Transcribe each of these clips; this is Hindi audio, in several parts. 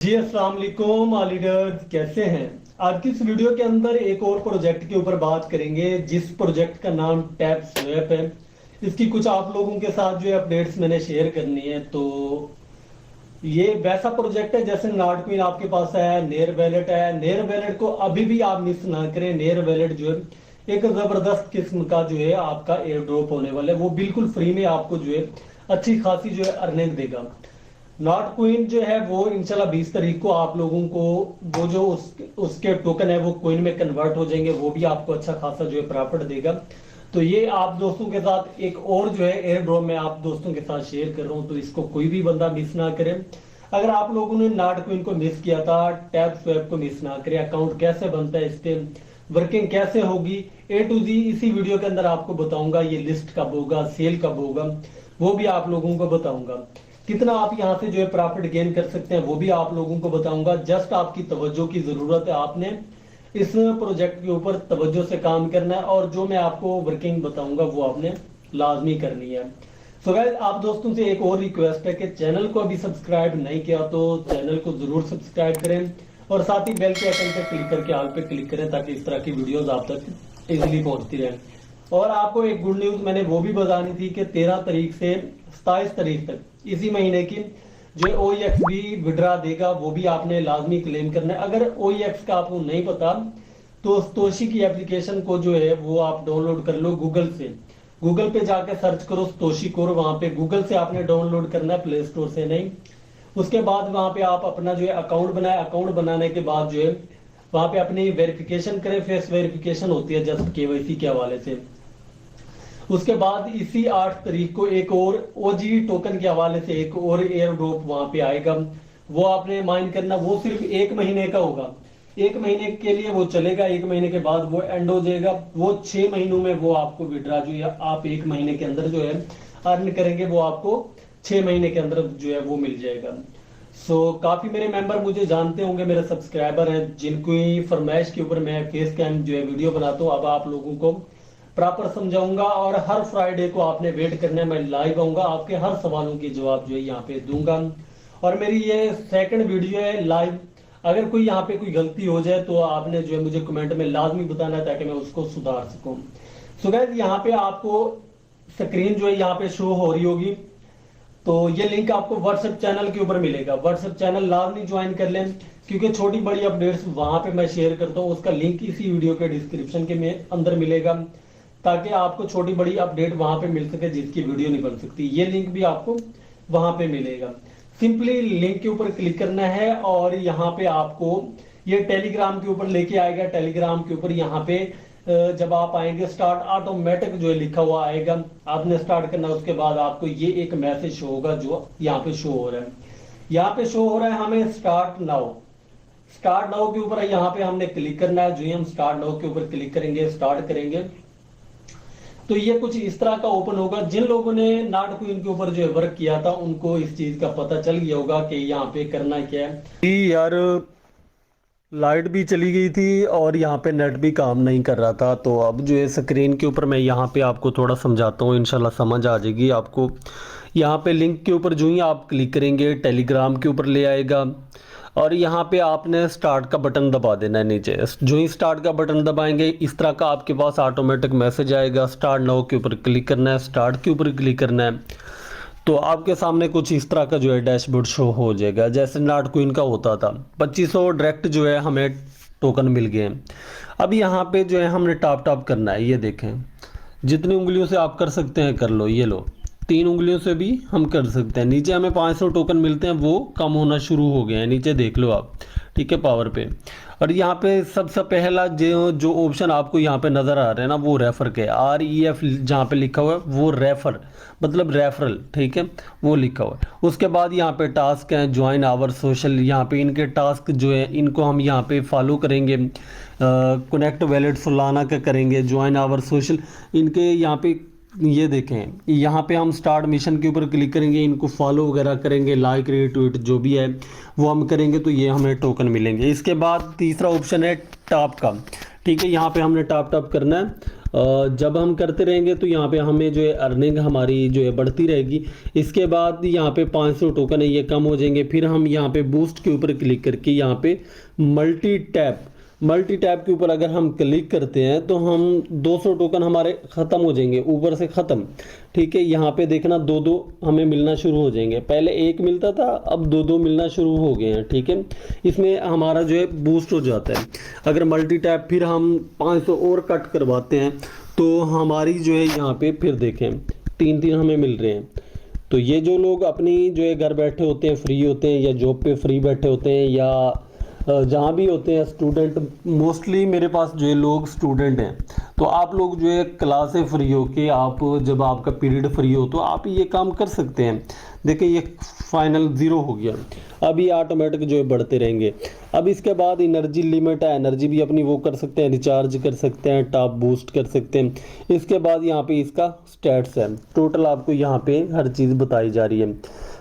जी अस्सलाम वालेकुम लीडर्स, कैसे हैं। आज की इस वीडियो के अंदर एक और प्रोजेक्ट के ऊपर बात करेंगे जिस प्रोजेक्ट का नाम टैब स्वैप है। इसकी कुछ आप लोगों के साथ जो है अपडेट्स मैंने शेयर करनी है। तो ये वैसा प्रोजेक्ट है जैसे नॉट क्वीन आपके पास है, नेयर वैलेट है। नेयर वैलेट को अभी भी आप मिस ना करें। नेयर वैलेट जो है एक जबरदस्त किस्म का जो है आपका एयर ड्रॉप होने वाला है। वो बिल्कुल फ्री में आपको जो है अच्छी खासी जो है अर्निंग देगा। नॉट क्वीन जो है वो इंशाल्लाह 20 तारीख को आप लोगों को वो जो उसके टोकन है वो क्वीन में कन्वर्ट हो जाएंगे। वो भी आपको अच्छा खासा जो है प्रॉफिट देगा। तो ये आप दोस्तों के साथ एक और जो है एयर ड्रॉप मैं आप दोस्तों के साथ शेयर कर रहा हूँ, तो इसको कोई भी बंदा मिस ना करे। अगर आप लोगों ने नॉट क्वीन को मिस किया था, टैब स्वैप को मिस ना करें। अकाउंट कैसे बनता है, इस पे वर्किंग कैसे होगी, ए टू जी इसी वीडियो के अंदर आपको बताऊंगा। ये लिस्ट कब होगा, सेल कब होगा, वो भी आप लोगों को बताऊंगा। कितना आप यहाँ से जो है प्रॉफिट गेन कर सकते हैं वो भी आप लोगों को बताऊंगा। जस्ट आपकी तवज्जो की जरूरत है। आपने इस प्रोजेक्ट के ऊपर तवज्जो से काम करना है और जो मैं आपको वर्किंग बताऊंगा वो आपने लाजमी करनी है। सो गाइस, आप दोस्तों से एक और रिक्वेस्ट है कि चैनल को अभी सब्सक्राइब नहीं किया तो चैनल को जरूर सब्सक्राइब करें और साथ ही बेल के आइकन पे क्लिक करके ऑल पे क्लिक करें ताकि इस तरह की वीडियोस आप तक इजीली पहुंचती रहें। और आपको एक गुड न्यूज मैंने वो भी बतानी थी कि 13 तारीख से 27 तारीख तक इसी महीने की जो OEX भी विड्रा देगा, वो भी आपने लाजमी क्लेम करना है। अगर OEX का आपको नहीं पता तो स्तोशी की एप्लीकेशन को जो है वो आप डाउनलोड कर लो गूगल से। गूगल पे जाके सर्च करो स्तोशी कोर, वहां पे गूगल से आपने डाउनलोड करना है, प्ले स्टोर से नहीं। उसके बाद वहां पे आप अपना जो है अकाउंट बनाए। अकाउंट बनाने के बाद जो है वहां पे अपनी वेरिफिकेशन करें। फेस वेरिफिकेशन होती है जस्ट KYC के हवाले से। उसके बाद इसी 8 तारीख को एक और OG टोकन के हवाले से एक और एयर ड्रॉप वहां पे आएगा। वो आपने माइन करना। वो सिर्फ 1 महीने का होगा। 1 महीने के लिए वो चलेगा। 1 महीने के बाद वो एंड हो जाएगा। वो 6 महीनों में वो आपको विड्रा जो है आप 1 महीने के अंदर जो है अर्न करेंगे वो आपको 6 महीने के अंदर जो है वो मिल जाएगा। काफी मेरे मेंबर मुझे जानते होंगे, मेरे सब्सक्राइबर हैं जिनकी फरमाइश के ऊपर मैं फेस कैम जो है वीडियो बनाता हूँ। अब आप लोगों को प्रॉपर समझाऊंगा और हर फ्राइडे को आपने वेट करना है। मैं लाइव आऊंगा, आपके हर सवालों के जवाब जो है यहाँ पे दूंगा। और मेरी ये सेकंड वीडियो है लाइव। अगर कोई यहाँ पे कोई गलती हो जाए तो आपने जो है मुझे कमेंट में लाजमी बताना है ताकि मैं उसको सुधार सकूं। सो गाइस, यहाँ पे आपको स्क्रीन जो है यहाँ पे शो हो रही होगी। तो ये लिंक आपको व्हाट्सएप चैनल के ऊपर मिलेगा। व्हाट्सएप चैनल लाजमी ज्वाइन कर लें क्योंकि छोटी बड़ी अपडेट्स वहां पे मैं शेयर करता हूँ। उसका लिंक इसी वीडियो के डिस्क्रिप्शन के में अंदर मिलेगा ताकि आपको छोटी बड़ी अपडेट वहां पे मिल सके जिसकी वीडियो नहीं बन सकती। ये लिंक भी आपको वहां पे मिलेगा। सिंपली लिंक के ऊपर क्लिक करना है और यहाँ पे आपको ये टेलीग्राम के ऊपर लेके आएगा। टेलीग्राम के ऊपर यहाँ पे जब आप आएंगे स्टार्ट ऑटोमेटिक जो है लिखा हुआ आएगा, आपने स्टार्ट करना। उसके बाद आपको ये एक मैसेज शो होगा जो यहाँ पे शो हो रहा है। यहाँ पे शो हो रहा है हमें स्टार्ट नाउ। स्टार्ट नाउ के ऊपर यहाँ पे हमने क्लिक करना है। जो ही हम स्टार्ट नाउ के ऊपर क्लिक करेंगे, स्टार्ट करेंगे, तो ये कुछ इस तरह का ओपन होगा। जिन लोगों ने नॉट क्वीन के ऊपर जो है वर्क किया था उनको इस चीज का पता चल गया होगा कि यहाँ पे करना क्या है। यार, लाइट भी चली गई थी और यहाँ पे नेट भी काम नहीं कर रहा था। तो अब जो है स्क्रीन के ऊपर मैं यहाँ पे आपको थोड़ा समझाता हूँ, इंशाल्लाह समझ आ जाएगी आपको। यहाँ पे लिंक के ऊपर जो ही आप क्लिक करेंगे टेलीग्राम के ऊपर ले आएगा और यहाँ पे आपने स्टार्ट का बटन दबा देना है नीचे। जो ही स्टार्ट का बटन दबाएंगे इस तरह का आपके पास ऑटोमेटिक मैसेज आएगा। स्टार्ट नाउ के ऊपर क्लिक करना है, स्टार्ट के ऊपर क्लिक करना है, तो आपके सामने कुछ इस तरह का जो है डैशबोर्ड शो हो जाएगा जैसे नॉट क्वीन का होता था। 2500 डायरेक्ट जो है हमें टोकन मिल गए हैं। अब यहाँ पे जो है हमने टॉप टॉप करना है। ये देखें, जितनी उंगलियों से आप कर सकते हैं कर लो। ये लो, 3 उंगलियों से भी हम कर सकते हैं। नीचे हमें 500 टोकन मिलते हैं, वो कम होना शुरू हो गए हैं। नीचे देख लो आप, ठीक है, पावर पे। और यहाँ पे सबसे पहला जो ऑप्शन आपको यहाँ पे नज़र आ रहा है ना, वो रेफर के REF जहाँ पे लिखा हुआ है वो रेफर मतलब रेफरल, ठीक है, वो लिखा हुआ है। उसके बाद यहाँ पे टास्क हैं, ज्वाइन आवर सोशल। यहाँ पे इनके टास्क जो है इनको हम यहाँ पे फॉलो करेंगे। कनेक्ट वैलेट सुलाना का करेंगे, ज्वाइन आवर सोशल इनके यहाँ पे। ये देखें, यहाँ पे हम स्टार्ट मिशन के ऊपर क्लिक करेंगे, इनको फॉलो वगैरह करेंगे, लाइक रीट्वीट जो भी है वो हम करेंगे तो ये हमें टोकन मिलेंगे। इसके बाद तीसरा ऑप्शन है टॉप का, ठीक है, यहाँ पे हमने टॉप टॉप करना है जब हम करते रहेंगे तो यहाँ पे हमें जो है अर्निंग हमारी जो है बढ़ती रहेगी। इसके बाद यहाँ पे 500 टोकन है ये कम हो जाएंगे। फिर हम यहाँ पे बूस्ट के ऊपर क्लिक करके यहाँ पे मल्टी टैप के ऊपर अगर हम क्लिक करते हैं तो हम 200 टोकन हमारे ख़त्म हो जाएंगे, ऊपर से ख़त्म। ठीक है, यहाँ पे देखना दो दो हमें मिलना शुरू हो जाएंगे। पहले एक मिलता था, अब दो दो मिलना शुरू हो गए हैं। ठीक है, इसमें हमारा जो है बूस्ट हो जाता है। अगर मल्टी टैप फिर हम 500 और कट करवाते हैं तो हमारी जो है यहाँ पे फिर देखें 3 हमें मिल रहे हैं। तो ये जो लोग अपनी जो है घर बैठे होते हैं, फ्री होते हैं, या जॉब पे फ्री बैठे होते हैं, या जहाँ भी होते हैं स्टूडेंट, मोस्टली मेरे पास जो है लोग स्टूडेंट हैं, तो आप लोग जो है क्लास से फ्री हो के आप जब आपका पीरियड फ्री हो तो आप ये काम कर सकते हैं। देखिए ये फाइनल 0 हो गया, अब ये ऑटोमेटिक जो है बढ़ते रहेंगे। अब इसके बाद एनर्जी लिमिट है, एनर्जी भी अपनी वो कर सकते हैं, रिचार्ज कर सकते हैं, टॉप बूस्ट कर सकते हैं। इसके बाद यहाँ पे इसका स्टैट्स है, टोटल आपको यहाँ पे हर चीज़ बताई जा रही है।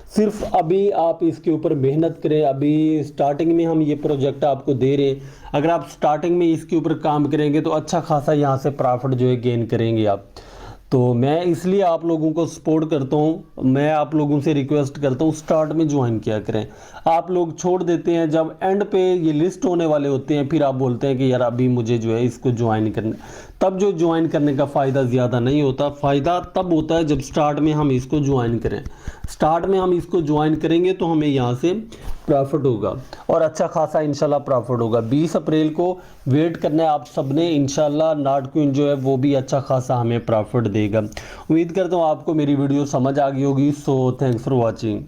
सिर्फ अभी आप इसके ऊपर मेहनत करें। अभी स्टार्टिंग में हम ये प्रोजेक्ट आपको दे रहे हैं, अगर आप स्टार्टिंग में इसके ऊपर काम करेंगे तो अच्छा खासा यहाँ से प्रॉफिट जो है गेन करेंगे आप। तो मैं इसलिए आप लोगों को सपोर्ट करता हूँ, मैं आप लोगों से रिक्वेस्ट करता हूँ स्टार्ट में ज्वाइन किया करें। आप लोग छोड़ देते हैं, जब एंड पे ये लिस्ट होने वाले होते हैं फिर आप बोलते हैं कि यार अभी मुझे जो है इसको ज्वाइन करना, तब जो ज्वाइन करने का फ़ायदा ज़्यादा नहीं होता। फ़ायदा तब होता है जब स्टार्ट में हम इसको ज्वाइन करें। स्टार्ट में हम इसको ज्वाइन करेंगे तो हमें यहाँ से प्रॉफिट होगा और अच्छा खासा इंशाल्लाह प्रॉफिट होगा। 20 अप्रैल को वेट करना है आप सबने, इंशाल्लाह नॉट क्वीन जो है वो भी अच्छा खासा हमें प्रॉफिट देगा। उम्मीद करता हूँ आपको मेरी वीडियो समझ आ गई होगी। So thanks for watching.